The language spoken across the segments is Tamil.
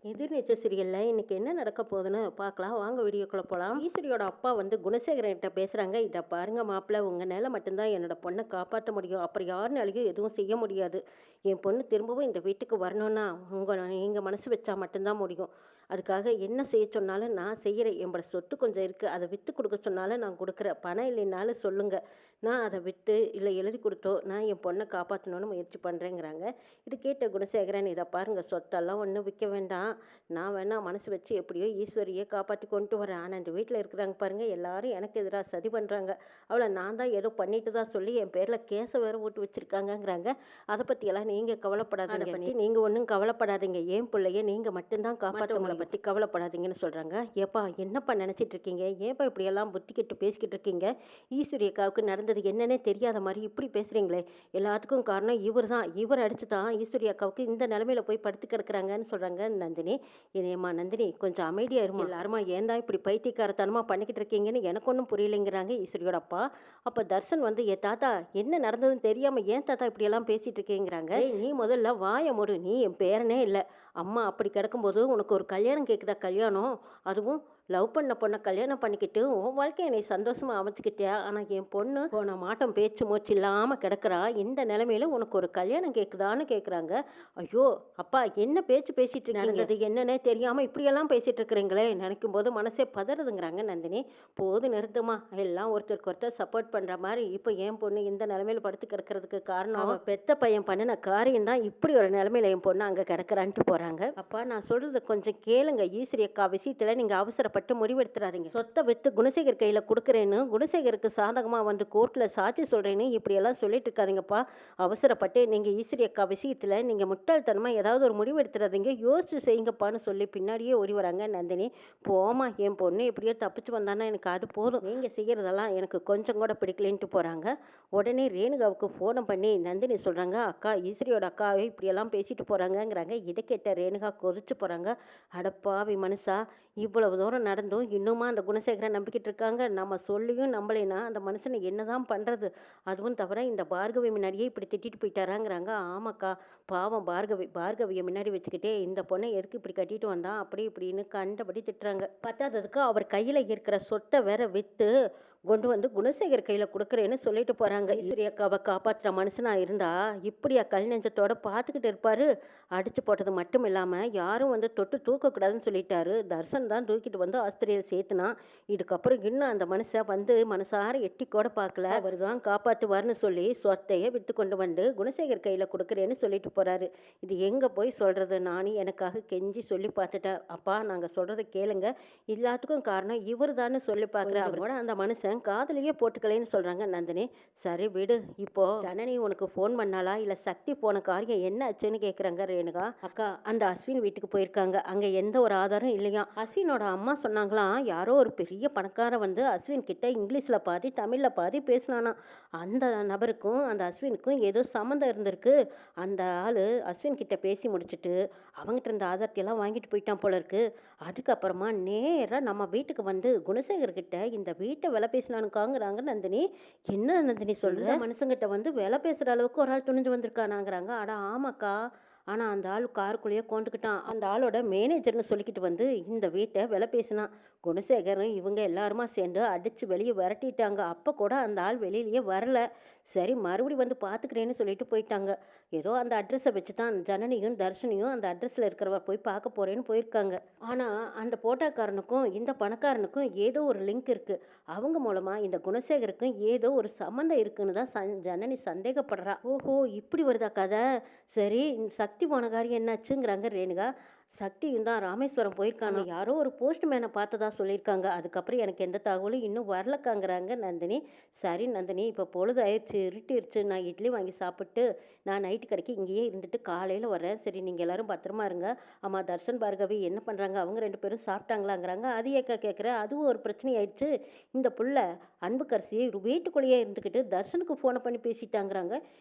எதிர்நீச்சல் சீரியல்ல இன்னைக்கு என்ன நடக்க போகுதுன்னு பார்க்கலாம் வாங்க வீடியோக்குள்ள போகலாம். ஈஸ்வரியோட அப்பா வந்து குணசேகரன் கிட்ட பேசுறாங்க. இதை பாருங்க மாப்பிள்ள, உங்க நேரம் மட்டும்தான் என்னோட பொண்ணை காப்பாற்ற முடியும். அப்புறம் யாருனாலையும் எதுவும் செய்ய முடியாது. என் பொண்ணு திரும்பவும் இந்த வீட்டுக்கு வரணும்னா நீங்க மனசு வச்சா மட்டும்தான் முடியும். அதுக்காக என்ன செய்ய சொன்னாலும் நான் செய்யறேன். என்னோட சொத்து கொஞ்சம் இருக்கு, அதை வித்து கொடுக்க சொன்னாலும் நான் கொடுக்குறேன். பணம் இல்லைனாலும் சொல்லுங்க, நான் அதை விற்று இல்லை எழுதி கொடுத்தோ நான் என் பொண்ணை காப்பாற்றணும்னு முயற்சி பண்ணுறேங்கிறாங்க. இது கேட்ட குணசேகரன், இதை பாருங்கள், சொத்தெல்லாம் ஒன்றும் விற்க வேண்டாம், நான் வேணா மனசு வச்சு எப்படியோ ஈஸ்வரியை காப்பாற்றி கொண்டு வரேன். ஆனால் இந்த வீட்டில் இருக்கிறாங்க பாருங்கள், எல்லாரும் எனக்கு எதிராக சதி பண்ணுறாங்க. அவளை நான் தான் ஏதோ பண்ணிட்டு தான் சொல்லி என் பேரில் கேஸை வேறு ஓட்டு வச்சுருக்காங்கங்கிறாங்க. அதை பற்றியெல்லாம் நீங்கள் கவலைப்படாதீங்க, பற்றி நீங்கள் ஒன்றும் கவலைப்படாதீங்க. ஏன் பிள்ளைய நீங்கள் மட்டும்தான் காப்பாற்றவங்களை பற்றி கவலைப்படாதீங்கன்னு சொல்கிறாங்க. ஏப்பா என்னப்பா நினச்சிட்டு இருக்கீங்க? ஏப்பா இப்படியெல்லாம் புத்தி கெட்டு பேசிக்கிட்டு இருக்கீங்க? ஈஸ்வரி அக்காவுக்கு நடந்தது என்னன்னே தெரியாத மாதிரி இப்படி பேசுறீங்களே. எல்லாத்துக்கும் காரணம் இவர் தான். இவர் அடிச்சு தான் ஈஸ்வரி அக்காவுக்கு இந்த நிலைமையில போய் படுத்து கிடக்குறாங்கன்னு சொல்றாங்க நந்தினி. இனியம்மா நந்தினி, கொஞ்சம் அமைதியா இருமா. எல்லாருமா ஏன் தான் இப்படி பைத்தியக்காரத்தனமா பண்ணிக்கிட்டு இருக்கீங்கன்னு எனக்கு ஒன்றும் புரியலைங்கிறாங்க ஈஸ்வரியோட அப்பா. அப்ப தர்சன் வந்து, ஏ தாத்தா, என்ன நடந்ததுன்னு தெரியாம ஏன் தாத்தா இப்படி எல்லாம் பேசிட்டு இருக்கீங்கிறாங்க. நீ முதல்ல வாய மூடு, நீ என் பேரனே இல்லை. அம்மா அப்படி கிடக்கும்போது உனக்கு ஒரு கல்யாணம் கேட்குதா? கல்யாணம், அதுவும் லவ் பண்ண பொண்ணை கல்யாணம் பண்ணிக்கிட்டு உன் வாழ்க்கையை நீ சந்தோஷமா அமைச்சுக்கிட்டியா? ஆனால் என் பொண்ணு போன மாட்டம் பேச்சு மூச்சு இல்லாமல் கிடக்குறா. இந்த நிலைமையில உனக்கு ஒரு கல்யாணம் கேட்குதான்னு கேட்குறாங்க. ஐயோ அப்பா, என்ன பேச்சு பேசிட்டு இருந்தது என்னன்னே தெரியாமல் இப்படியெல்லாம் பேசிட்டு இருக்கிறீங்களே, நினைக்கும் போது மனசே பதறதுங்கிறாங்க நந்தினி. போது நிறுத்துமா, எல்லாம் ஒருத்தருக்கு ஒருத்தர் சப்போர்ட் பண்ணுற மாதிரி இப்போ என் பொண்ணு இந்த நிலைமையில படுத்து கிடக்கிறதுக்கு காரணம் பெத்த பையன் பண்ணின காரியம் தான். இப்படி ஒரு நிலைமையில என் பொண்ணு அங்கே கிடக்குறான்ட்டு போகிறாங்க. அப்பா, நான் சொல்றது கொஞ்சம் கேளுங்க. ஈஸ்வரி அக்கா விஷயத்தில் நீங்கள் அவசரப்பட்டு முடிவெடுத்துறாதீங்க. சொத்தை வித்து குணசேகர் கையில கொடுக்குறேன்னு, குணசேகருக்கு சாதகமா வந்து கோர்ட்ல சாட்சி சொல்றேன்னு இப்படி எல்லாம் சொல்லிட்டு இருக்காதீங்கப்பா. அவசரப்பட்டு நீங்க ஈஸ்வரி அக்கா விஷயத்துல நீங்க முட்டாள்தனமா ஏதாவது ஒரு முடிவு எடுத்துறாதீங்க, யோசிச்சு செய்யுங்கப்பான்னு சொல்லி பின்னாடியே ஓடி வராங்க நந்தினி. போமா, என் பொண்ணு எப்படியோ தப்பிச்சு வந்தானா எனக்கு அது போதும், நீங்க செய்யறதெல்லாம் எனக்கு கொஞ்சம் கூட பிடிக்கலன்ட்டு போறாங்க. உடனே ரேணுகாவுக்கு போனை பண்ணி நந்தினி சொல்றாங்க, அக்கா ஈஸ்வரியோட அக்காவை இப்படியெல்லாம் பேசிட்டு போறாங்கங்கிறாங்க. இதை கேட்ட ரேணுகா கொதிச்சு போறாங்க. அடப்பாவி மனுஷா, இவ்வளவு தூரம் நடந்தும் இன்னுமா அந்த குணசேகரன் நம்பிக்கிட்டு இருக்காங்க? நம்ம சொல்லியும் நம்பலைன்னா அந்த மனுஷனை என்னதான் பண்றது? அதுவும் தவிர இந்த பார்கவி முன்னாடியே இப்படி திட்டிட்டு போயிட்டாராங்கிறாங்க. ஆமாக்கா, பாவம் பார்கவியை முன்னாடி வச்சுக்கிட்டே இந்த பொண்ணை எதுக்கு இப்படி கட்டிட்டு வந்தான் அப்படி இப்படின்னு கண்டபடி திட்டுறாங்க. பத்தாததுக்கு அவர் கையில இருக்கிற சொத்தை வேற வித்து கொண்டு வந்து குணசேகர் கையில கொடுக்குறேன்னு சொல்லிட்டு போறாங்க. ஈஸ்வரி அக்காவை காப்பாற்றுற மனுஷனா இருந்தா இப்படியா கல் நெஞ்சத்தோட பார்த்துக்கிட்டு இருப்பாரு? அடிச்சு போட்டது மட்டும் இல்லாம யாரும் வந்து தொட்டு தூக்கக்கூடாதுன்னு சொல்லிட்டாரு. தர்சன் தான் தூக்கிட்டு வந்து ஆஸ்திரேலியா சேர்த்துனா. இதுக்கப்புறம் இன்னும் அந்த மனுஷன் வந்து மனசார எட்டி கூட பார்க்கல. அவர் தான் காப்பாற்றுவார்னு சொல்லி சொத்தையே விட்டு கொண்டு வந்து குணசேகர் கையில கொடுக்குறேன்னு சொல்லிட்டு போறாரு. இது எங்க போய் சொல்றது? நானும் எனக்காக கெஞ்சி சொல்லி பார்த்துட்டேன். அப்பா, நாங்க சொல்றதை கேளுங்க, எல்லாத்துக்கும் காரணம் இவர் தான்னு சொல்லி பார்க்குற அவர் கூட அந்த மனுஷன் காதலியே போட்டுக்கலைன்னு சொல்றாங்க நந்தினி. சரி விடு. இப்போ ஜனனி உனக்கு ஃபோன் பண்ணாலா, இல்ல சக்தி போன காரியம் என்ன ஆச்சுன்னு கேட்குறாங்க ரேணுகா. அக்கா, அந்த அஸ்வின் வீட்டுக்கு போயிருக்காங்க, அங்க எந்த ஒரு ஆதாரம் இல்லையா. அஸ்வினோட அம்மா சொன்னாங்களாம், யாரோ ஒரு பெரிய பணக்காரன் வந்து அஸ்வின் கிட்ட இங்கிலீஷ்ல பாதி தமிழ்ல பாதி பேசினானா. அந்த நபருக்கும் அந்த அஸ்வினுக்கும் ஏதோ சம்மந்தம் இருந்திருக்கு. அந்த ஆளு அஸ்வின் கிட்ட பேசி முடிச்சுட்டு அவங்ககிட்ட இருந்த ஆதாரத்தையெல்லாம் வாங்கிட்டு போயிட்டான் போல இருக்கு. அதுக்கப்புறமா நேராக நம்ம வீட்டுக்கு வந்து குணசேகர் கிட்ட இந்த வீட்டை விலை பேசினானுக்காங்கிறாங்க நந்தினி. என்ன நந்தினி சொல்ற? மனுஷங்கிட்ட வந்து விலை பேசுற அளவுக்கு ஒரு ஆள் துணிஞ்சு வந்திருக்கானாங்கிறாங்க. அட ஆமாக்கா, ஆனால் அந்த ஆள் காருக்குள்ளேயே கொண்டுக்கிட்டான். அந்த ஆளோட மேனேஜர்னு சொல்லிக்கிட்டு வந்து இந்த வீட்டை விலை பேசினான். குணசேகரும் இவங்க எல்லாருமா சேர்ந்து அடித்து வெளியே விரட்டிட்டாங்க. அப்போ கூட அந்த ஆள் வெளியிலேயே வரல. சரி, மறுபடி வந்து பார்த்துக்கிறேன்னு சொல்லிட்டு போயிட்டாங்க. ஏதோ அந்த அட்ரஸை வச்சு தான் ஜனனியும் தர்ஷனியும் அந்த அட்ரஸில் இருக்கிறவர் போய் பார்க்க போகிறேன்னு போயிருக்காங்க. ஆனால் அந்த போட்டாக்காரனுக்கும் இந்த பணக்காரனுக்கும் ஏதோ ஒரு லிங்க் இருக்குது. அவங்க மூலமாக இந்த குணசேகருக்கும் ஏதோ ஒரு சம்மந்தம் இருக்குன்னு தான் ஜனனி சந்தேகப்படுறா. ஓஹோ, இப்படி வருதா கதை? சரி, இந்த சக்தி போன காரியம் என்னாச்சுங்கிறாங்க ரேணுகா. சக்தியும் தான் ராமேஸ்வரம் போயிருக்காங்க. யாரோ ஒரு போஸ்ட்மேனை பார்த்ததா சொல்லியிருக்காங்க. அதுக்கப்புறம் எனக்கு எந்த தகவலும் இன்னும் வரலக்காங்கிறாங்க நந்தினி. சரி நந்தினி, இப்போ பொழுது ஆயிடுச்சு, இருட்டிடுச்சு, நான் இட்லி வாங்கி சாப்பிட்டு நான் நைட்டு கடைக்கு இங்கேயே இருந்துட்டு காலையில் வரேன். சரி, நீங்கள் எல்லாரும் பத்திரமா இருங்க. ஆமாம், தர்ஷன் பார்கவி என்ன பண்ணுறாங்க? அவங்க ரெண்டு பேரும் சாப்பிட்டாங்களாங்கிறாங்க. அது ஏக்கா கேட்குற? அதுவும் ஒரு பிரச்சனை ஆயிடுச்சு. இந்த புள்ள அன்புக்கரசி வீட்டுக்குள்ளேயே இருந்துக்கிட்டு தர்ஷனுக்கு ஃபோனை பண்ணி பேசிட்டாங்கிறாங்க.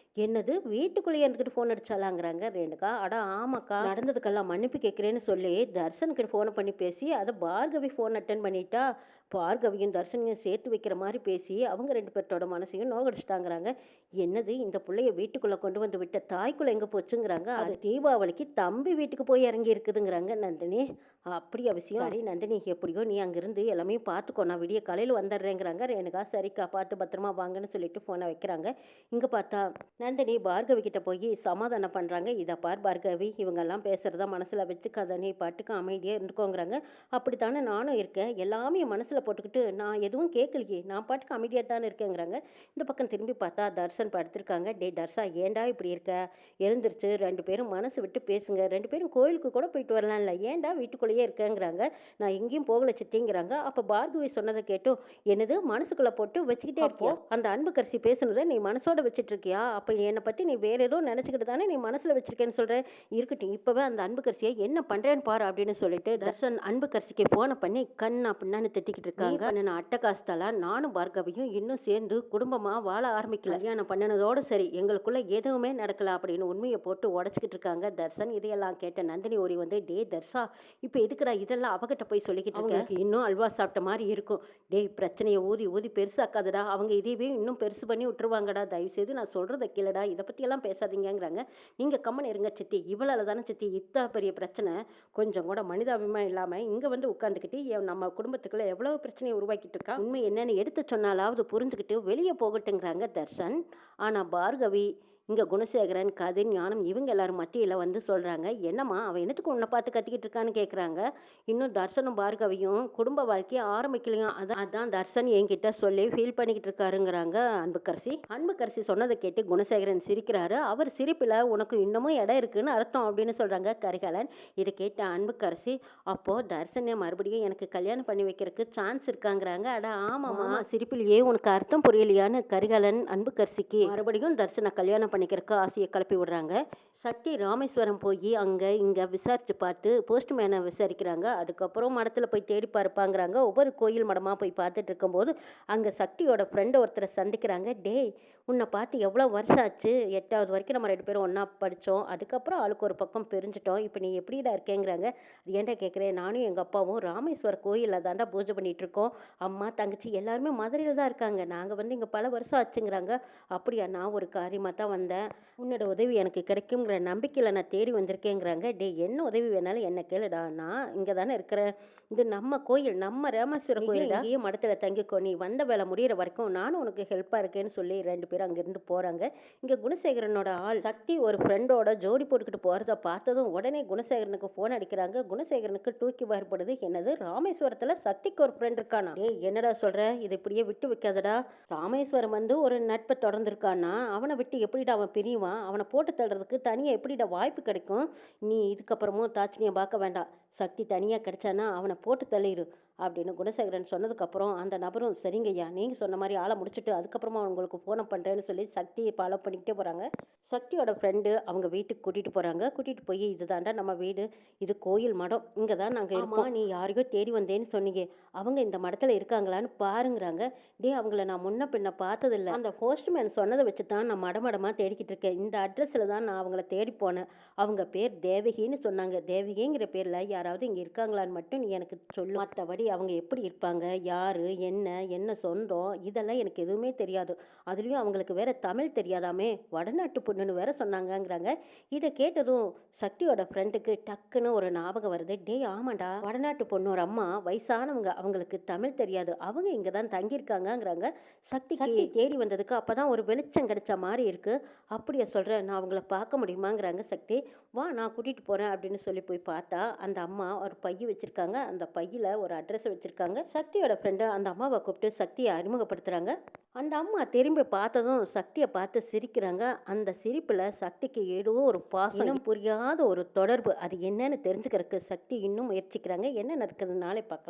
என்னது, வீட்டுக்குள்ளேயே இருந்துக்கிட்டு ஃபோன் அடிச்சாலாங்கிறாங்க ரேணுகா. அட ஆமாக்கா, நடந்ததுக்கெல்லாம் மன்னிப்பு கேட்குறேன்னு சொல்லி தர்ஷனுக்கு ஃபோனை பண்ணி பேசி அதை பார்கவி ஃபோன் அட்டன் பண்ணிட்டா. பார்கவியும் தர்ஷனையும் சேர்த்து வைக்கிற மாதிரி பேசி அவங்க 2 பேர்த்தோட மனசையும் நோகடிச்சிட்டாங்கிறாங்க. என்னது இந்த புள்ளைய வீட்டுக்குள்ள கொண்டு வந்து விட்ட தாய்க்குள்ள எங்க போச்சுங்கிறாங்க. அது தீபாவளிக்கு தம்பி வீட்டுக்கு போய் இறங்கி இருக்குதுங்கிறாங்க நந்தினி. அப்படியா விஷயம்? சரி நந்தினி, எப்படியோ நீ அங்கிருந்து எல்லாமே பார்த்துக்கோ, நான் விடிய காலையில் வந்துடுறேங்கிறாங்க ரேணுகா. சரிக்கா, பார்த்து பத்திரமா வாங்கன்னு சொல்லிட்டு ஃபோனை வைக்கிறாங்க. இங்கே பார்த்தா நந்தினி பார்கவி கிட்ட போய் சமாதானம் பண்ணுறாங்க. இதை பார் பார்கவி, இவங்கெல்லாம் பேசுகிறத மனசில் வச்சுக்காத, நீ பாட்டுக்கு அமைதியாக இருந்துக்கோங்கிறாங்க. அப்படித்தானே நானும் இருக்கேன், எல்லாமே மனசில் போட்டுக்கிட்டு நான் எதுவும் கேட்கலையே, நான் பாட்டுக்கு அமைதியாக தானே இருக்கேங்கிறாங்க. இந்த பக்கம் திரும்பி பார்த்தா தர்ஷன் படுத்திருக்காங்க. டே தர்ஷா, ஏன்டா இப்படி இருக்க? எழுந்திருச்சு 2 பேரும் மனசு விட்டு பேசுங்க, 2 பேரும் கோயிலுக்கு கூட போயிட்டு வரலாம்ல, ஏன்டா வீட்டுக்குள்ளேயே இருக்கேங்கிறாங்க. நான் எங்கேயும் போகல சித்திங்கிறாங்க. அப்போ பார்கவி சொன்னதை கேட்டும், என்னது மனசுக்குள்ளே போட்டு வச்சுக்கிட்டே இருக்கியா? அந்த அன்புக்கரசி பேசுனதை நீ மனசோட வச்சுட்டு இருக்கியா? அப்போ என்னை பற்றி நீ வேற ஏதோ நினச்சிக்கிட்டு தானே நீ மனசில் வச்சிருக்கேன்னு சொல்கிற. இருக்கட்டும், இப்போவே அந்த அன்புக்கரசியை என்ன பண்ணுறேன்னு பாரு அப்படின்னு சொல்லிட்டு தர்ஷன் அன்புக்கரசிக்கு ஃபோனை பண்ணி கண்ணா பின்னான்னு திட்டிக்கிட்டு இருக்காங்க. நான் அட்டகாசத்தால நானும் பார்கவியும் இன்னும் சேர்ந்து குடும்பமாக வாழ ஆரம்பிக்கல, கல்யாணம் பண்ணினதோடு சரி, எங்களுக்குள்ள எதுவுமே நடக்கல அப்படின்னு உண்மையை போட்டு உடச்சிக்கிட்டு இருக்காங்க தர்ஷன். இதையெல்லாம் கேட்ட நந்தினி ஓடி வந்து, டே தர்ஷா, இப்போ எதுக்குடா இதெல்லாம் அவகிட்ட போய் சொல்லிக்கிட்டு இருக்க? இன்னும் அல்வா சாப்பிட்ட மாதிரி இருக்கும். டேய், பிரச்சனையை ஊதி ஊதி பெருசாக்காதடா, அவங்க இதையவே இன்னும் பெருசு பண்ணி விட்டுருவாங்கடா, தயவுசெய்து நான் சொல்கிறத கேளுடா, இதை பற்றியெல்லாம் பேசாதீங்கிறாங்க. நீங்கள் கம்மன் இருங்க சித்தி, இவளால் தானே சித்தி இத்தா பெரிய பிரச்சனை, கொஞ்சம் கூட மனிதாபிமானம் இல்லாமல் இங்கே வந்து உட்காந்துக்கிட்டு நம்ம குடும்பத்துக்குள்ள எவ்வளவு பிரச்சனையை உருவாக்கிட்டு இருக்கா. உண்மை என்னன்னு எடுத்து சொன்னாலாவது புரிஞ்சுக்கிட்டு வெளியே போகட்டுங்கிறாங்க தர்ஷன். ஆனால் பார்கவி இங்கே குணசேகரன், கதிர், ஞானம் இவங்க எல்லாரும் மத்தியில் வந்து சொல்கிறாங்க, என்னம்மா அவன் என்னத்துக்கு உன்னை பார்த்து கத்திக்கிட்டு இருக்கான்னு கேட்குறாங்க. இன்னும் தர்ஷனும் பார்கவியும் குடும்ப வாழ்க்கையை ஆரம்பிக்கலையும், அதான் தர்ஷன் என்கிட்ட சொல்லி ஃபீல் பண்ணிக்கிட்டு இருக்காருங்கிறாங்க அன்புக்கரசி. அன்புக்கரசி சொன்னதை கேட்டு குணசேகரன் சிரிக்கிறாரு. அவர் சிரிப்பில் உனக்கு இன்னமும் இடம் இருக்குன்னு அர்த்தம் அப்படின்னு சொல்கிறாங்க கரிகாலன். இதை கேட்ட அன்புக்கரசி, அப்போது தர்ஷனை மறுபடியும் எனக்கு கல்யாணம் பண்ணி வைக்கிறதுக்கு சான்ஸ் இருக்காங்கிறாங்க. அட ஆமாம்மா, சிரிப்பிலேயே உனக்கு அர்த்தம் புரியலையான்னு கரிகாலன் அன்புக்கரசிக்கு மறுபடியும் தர்ஷனை கல்யாணம் பண்ணிக்கிறதுக்கு ஆசையை கிளப்பி விடுறாங்க. சக்தி ராமேஸ்வரம் போய் அங்கே இங்கே விசாரிச்சு பார்த்து போஸ்ட்மேனை விசாரிக்கிறாங்க. அதுக்கப்புறம் மடத்தில் போய் தேடி பார்ப்பாங்கிறாங்க. ஒவ்வொரு கோயில் மடமாக போய் பார்த்துட்டு இருக்கும்போது அங்கே சக்தியோட ஃப்ரெண்டை ஒருத்தரை சந்திக்கிறாங்க. டேய், உன்னை பார்த்து எவ்வளோ வருஷம் ஆச்சு? 8வது வரைக்கும் நம்ம 2 பேரும் ஒன்றா படித்தோம், அதுக்கப்புறம் ஆளுக்கு ஒரு பக்கம் பிரிஞ்சிட்டோம், இப்போ நீ எப்படிடா இருக்கேங்கிறாங்க. அது ஏன்டா கேட்குறேன், நானும் எங்கள் அப்பாவும் ராமேஸ்வர கோயிலில் தாண்டா பூஜை பண்ணிகிட்டு இருக்கோம், அம்மா தங்கச்சி எல்லாருமே மதுரையில் தான் இருக்காங்க, நாங்கள் வந்து இங்கே பல வருஷம் ஆச்சுங்கிறாங்க. அப்படியா, நான் ஒரு காரியமாக தான் வந்தேன், உன்னோட உதவி எனக்கு கிடைக்குங்கிற நம்பிக்கையில் நான் தேடி வந்திருக்கேங்கிறாங்க. டே, என்ன உதவி வேணாலும் என்ன கேளுடா, நான் இங்கே தானே இருக்கிறேன், இது நம்ம கோயில், நம்ம ராமேஸ்வரம் கோயில், இங்கேயே மடத்தில் தங்கிக்கோ, நீ வந்த வேலை முடிகிற வரைக்கும் நானும் உனக்கு ஹெல்ப்பாக இருக்கேன்னு சொல்லி 2 பேரும் அங்கேருந்து போகிறாங்க. இங்கே குணசேகரனோட ஆள் சக்தி ஒரு ஃப்ரெண்டோட ஜோடி போட்டுக்கிட்டு போகிறத பார்த்ததும் உடனே குணசேகரனுக்கு ஃபோன் அடிக்கிறாங்க. குணசேகரனுக்கு தூக்கி வாரப்படுது. என்னது, ராமேஸ்வரத்தில் சக்திக்கு ஒரு ஃப்ரெண்ட் இருக்கானா? ஏய், என்னடா சொல்கிற, இது இப்படியே விட்டு வைக்காதடா, ராமேஸ்வரம் வந்து ஒரு நட்பை தொடர்ந்துருக்கானா, அவனை விட்டு எப்படிடா அவன் பிரிவான், அவனை போட்டு தள்ளுறதுக்கு தனியாக எப்படிடா வாய்ப்பு கிடைக்கும்? நீ இதுக்கப்புறமும் தாட்சணியம் பார்க்க வேண்டாம், சக்தி தனியாக கிடைச்சானா அவனை போட்டு தள்ளிடு அப்படின்னு குணசேகரன் சொன்னதுக்கப்புறம் அந்த நபரும், சரிங்கய்யா, நீங்கள் சொன்ன மாதிரி ஆளை முடிச்சுட்டு அதுக்கப்புறமா உங்களுக்கு ஃபோனை பண்ணுறேன்னு சொல்லி சக்தியை ஃபாலோ பண்ணிக்கிட்டே போகிறாங்க. சக்தியோட ஃப்ரெண்டு அவங்க வீட்டுக்கு கூட்டிகிட்டு போகிறாங்க. கூட்டிகிட்டு போய், இதுதாண்டா நம்ம வீடு, இது கோயில் மடம், இங்கே தான் நாங்கள் இருக்கோம், நீ யாரையோ தேடி வந்தேன்னு சொன்னீங்க, அவங்க இந்த மடத்தில் இருக்காங்களான்னு பாருங்கிறாங்க. டே, அவங்கள நான் முன்ன பின்ன பார்த்ததில்ல, அந்த போஸ்ட்மேன் சொன்னதை வச்சு தான் நான் மடமடமாக தேடிக்கிட்டு இருக்கேன், இந்த அட்ரஸில் தான் நான் அவங்கள தேடி போனேன், அவங்க பேர் தேவகின்னு சொன்னாங்க, தேவகிங்கிற பேரில் யாராவது இங்கே இருக்காங்களான்னு மட்டும் நீ எனக்கு சொல்லு, மற்றபடி அவங்க எப்படி இருப்பாங்க, யார், என்ன சொந்தம், இதெல்லாம் எனக்கு எதுவுமே தெரியாது, அதுலேயும் அவங்களுக்கு வேற தமிழ் தெரியாதாமே, வடநாட்டு பொண்ணுன்னு வேற சொன்னாங்கங்கிறாங்க. இதை கேட்டதும் சக்தியோட ஃப்ரெண்டுக்கு டக்குன்னு ஒரு ஞாபகம் வருது. டே, ஆமாண்டா, வடநாட்டு பொண்ணு ஒரு அம்மா வயசானவங்க, அவங்களுக்கு தமிழ் தெரியாது, அவங்க இங்கே தான் தங்கியிருக்காங்கங்கிறாங்க. சக்தி தேடி வந்ததுக்கு அப்போதான் ஒரு வெளிச்சம் கிடைச்ச மாதிரி இருக்கு. அப்படியா சொல்கிறேன், நான் அவங்கள பார்க்க முடியுமாங்கிறாங்க சக்தி. வா, நான் கூட்டிகிட்டு போகிறேன் அப்படின்னு சொல்லி போய் பார்த்தா அந்த அம்மா ஒரு பைய வச்சுருக்காங்க. அந்த பையில் ஒரு அட்ரஸ் வச்சுருக்காங்க. சக்தியோட ஃப்ரெண்டு அந்த அம்மாவை கூப்பிட்டு சக்தியை அறிமுகப்படுத்துகிறாங்க. அந்த அம்மா திரும்பி பார்த்ததும் சக்தியை பார்த்து சிரிக்கிறாங்க. அந்த சிரிப்பில் சக்திக்கு ஏதோ ஒரு பாசம், புரியாத ஒரு தொடர்பு, அது என்னன்னு தெரிஞ்சுக்கிறதுக்கு சக்தி இன்னும் முயற்சிக்கிறாங்க. என்ன நடக்குதுனாலே பார்க்கலாம்.